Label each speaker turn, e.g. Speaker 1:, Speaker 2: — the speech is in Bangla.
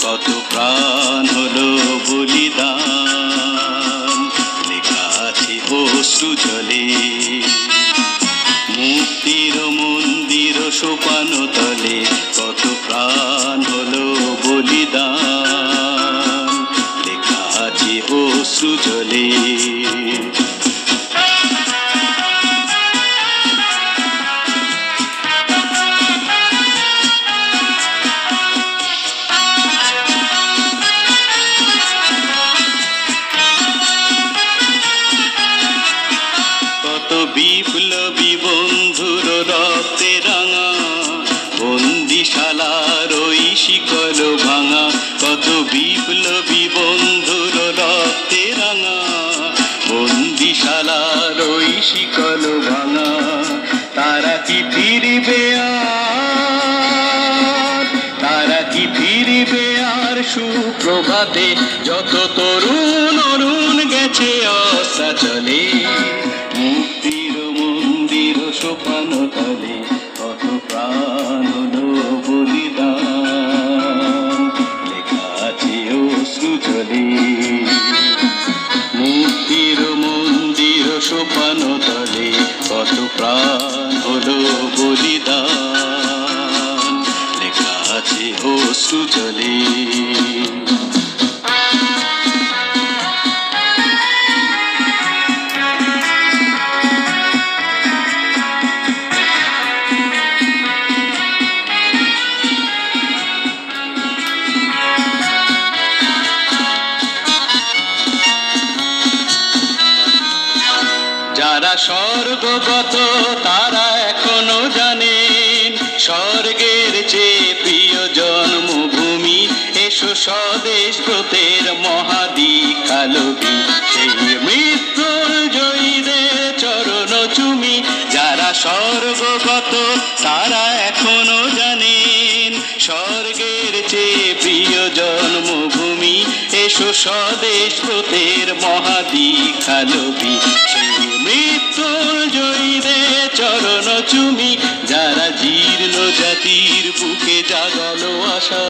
Speaker 1: কত প্রাণ হলো বলিদান, লেখা আছে অশ্রু জলে। মুক্তির মন্দির সোপানো তলে কত প্রাণ হলো বলিদান, লেখা আছে অশ্রু জলে। বিপ্লবী বন্ধুর রক্তে রাঙা, বন্দিশালার ওই শিকল ভাঙা। কত বিপ্লবী বন্ধুর রক্তে রাঙা, বন্দিশালার ওই শিকল ভাঙা। তারা কি ফিরবে আর, তারা কি ফিরবে আর সুপ্রভাতে? যত তরুণ অরুণ গেছে অস্তাচলে, মুক্তির মন্দির সোপানো তলে কত প্রাণ হলো বলিদান, লেখা আছে অশ্রু জলে। মুক্তির মন্দির সোপানো তলে কত প্রাণ হলো বলিদান, লেখা আছে অশ্রু জলে। যারা স্বর্গগত তারা এখনো জানেন, স্বর্গের চেয়ে প্রিয় জন্মভূমি। এসো স্বদেশ ব্রতের মহাদীক্ষালবি, সেই মৃত্যুঞ্জয়ীদের চরণ চুমি। যারা স্বর্গগত তারা এখনো জানেন, স্বর্গের চেয়ে প্রিয় জন্মভূমি। এসো স্বদেশ ব্রতের মহাদীক্ষালবি, সেই মৃত্যুঞ্জয়ীদের চরণ চুমি। যারা জীর্ণ জাতির বুকে জাগালো আশা।